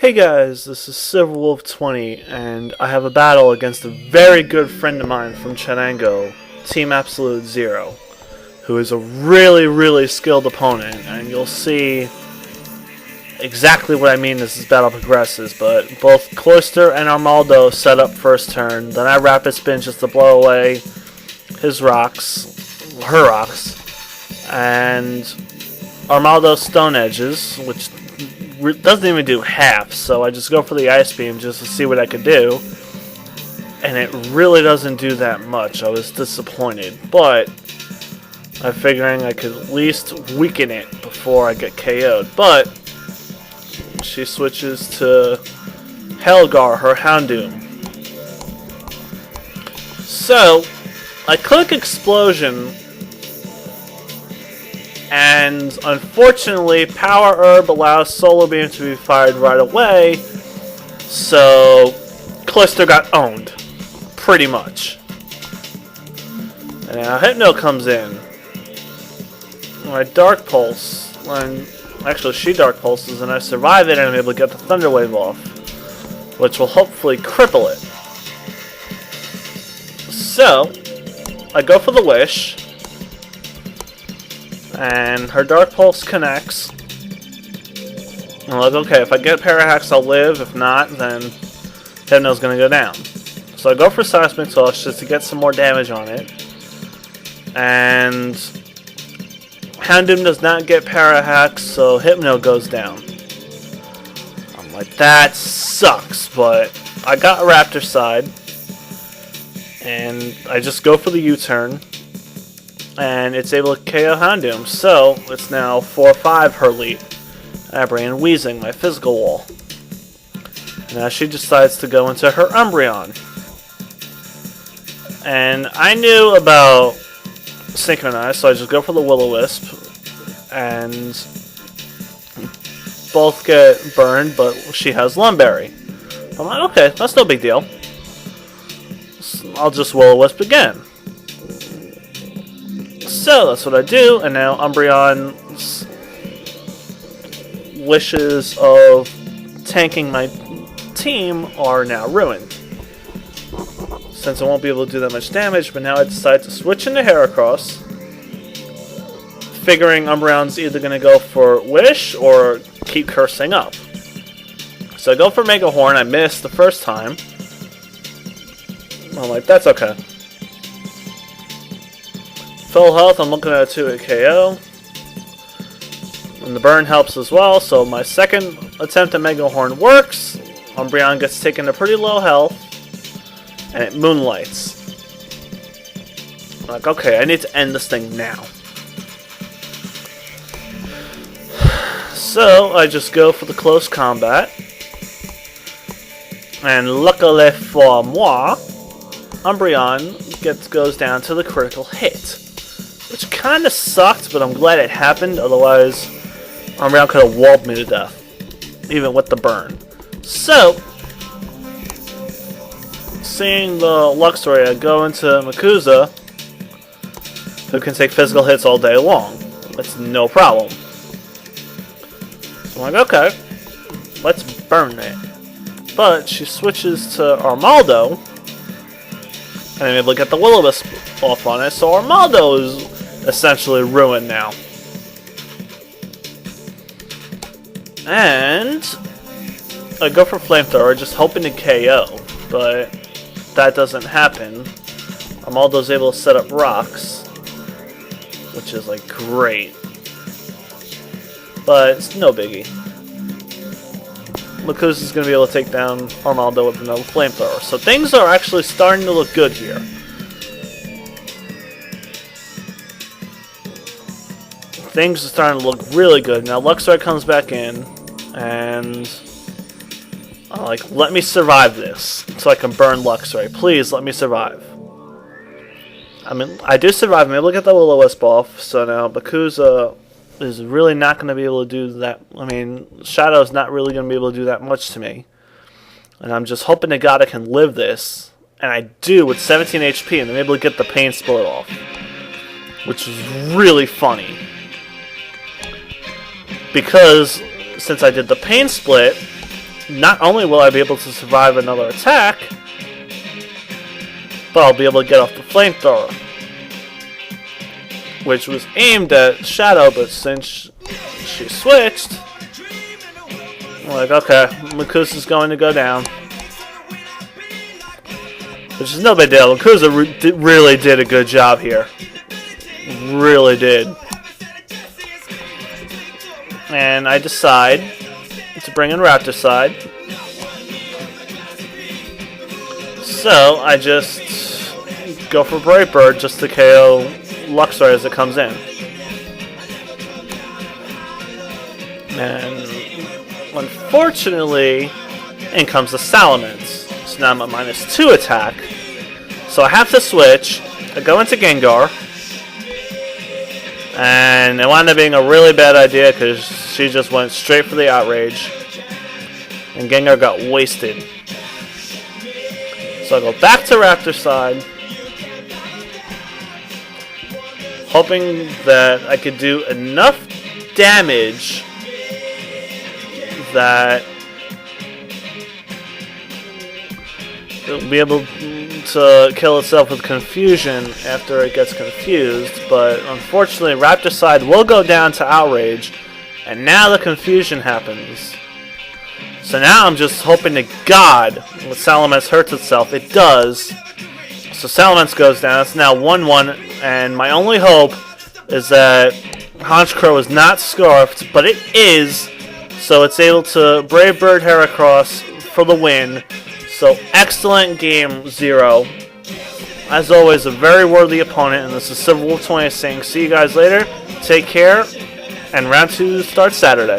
Hey guys, this is Silverwolf20, and I have a battle against a very good friend of mine from Chenango, teamabsolutezero, who is a really skilled opponent, and you'll see exactly what I mean as this battle progresses. But both Cloister and Armaldo set up first turn, then I rapid spin just to blow away his rocks, her rocks, and Armaldo stone edges, which doesn't even do half, so I just go for the ice beam just to see what I could do, and it really doesn't do that much. I was disappointed, but I'm figuring I could at least weaken it before I get KO'd. But she switches to Helgar, her Houndoom. So I click Explosion, and unfortunately Power Herb allows Solar Beam to be fired right away, so Cloister got owned, pretty much. And now Hypno comes in. My Dark Pulse, and actually she Dark Pulses, and I survive it, and I'm able to get the Thunder Wave off, which will hopefully cripple it. So I go for the Wish, and her Dark Pulse connects. I'm like, okay, if I get Parahax, I'll live. If not, then Hypno's gonna go down. So I go for Seismic Toss just to get some more damage on it. And Houndoom does not get Parahax, so Hypno goes down. I'm like, that sucks, but I got Raptor side. And I just go for the U-turn, and it's able to KO Houndoom, so it's now 4-5 her lead. I bring Wheezing, my physical wall. Now she decides to go into her Umbreon. And I knew about Synchronize, so I just go for the Will-O-Wisp, and both get burned, but she has Lumberry. I'm like, okay, that's no big deal. I'll just Will-O-Wisp again. So that's what I do, and now Umbreon's wishes of tanking my team are now ruined, since I won't be able to do that much damage. But now I decide to switch into Heracross, figuring Umbreon's either going to go for Wish or keep cursing up. So I go for Mega Horn. I missed the first time. I'm like, that's okay. Full health, I'm looking at a 2-hit KO. And the burn helps as well, so my second attempt at Mega Horn works. Umbreon gets taken to pretty low health, and it moonlights. I'm like, okay, I need to end this thing now. So I just go for the close combat. And luckily for moi, Umbreon goes down to the critical hit. Which kind of sucked, but I'm glad it happened. Otherwise, Umbreon could have walled me to death, even with the burn. So, seeing the Luxray, I go into Makuza, who can take physical hits all day long. That's no problem. So I'm like, okay, let's burn it. But she switches to Armaldo, and I'm able to get the Will-O-Wisp off on it, so Armaldo is essentially ruined now. And I go for Flamethrower, just hoping to KO, but that doesn't happen. Armaldo's able to set up rocks, which is like great, but it's no biggie. Makuza's going to be able to take down Armaldo with another Flamethrower. So things are actually starting to look good here. Things are starting to look really good. Now Luxray comes back in, and I'm like, let me survive this so I can burn Luxray. Please let me survive. I mean, I do survive. I'm able to get the Will-O-Wisp off, so now Makuza is really not going to be able to do that. I mean, Shadow's not really going to be able to do that much to me. And I'm just hoping to God I can live this. And I do with 17 HP, and I'm able to get the Pain Split off, which is really funny. Because since I did the Pain Split, not only will I be able to survive another attack, but I'll be able to get off the flamethrower, which was aimed at Shadow, but since she switched, I'm like, okay, Makusa's going to go down. Which is no big deal. Makusa really did a good job here. Really did. And I decide to bring in Raptor Side. So I just go for Bright Bird just to KO Luxor as it comes in. And unfortunately, in comes the Salamence. So now I'm at -2 attack. So I have to switch. I go into Gengar. And it wound up being a really bad idea because she just went straight for the Outrage. And Gengar got wasted. So I go back to Raptor Side. Hoping that I could do enough damage that it'll be able to kill itself with confusion after it gets confused, but unfortunately Raptor Side will go down to Outrage, and now the confusion happens. So now I'm just hoping to God that Salamence hurts itself. It does. So Salamence goes down. It's now 1-1, and my only hope is that Honchkrow is not Scarfed, but it is, so it's able to Brave Bird Heracross for the win. So, excellent game, Zero. As always, a very worthy opponent, and this is Silverwolf 20 saying, see you guys later, take care, and round 2 starts Saturday.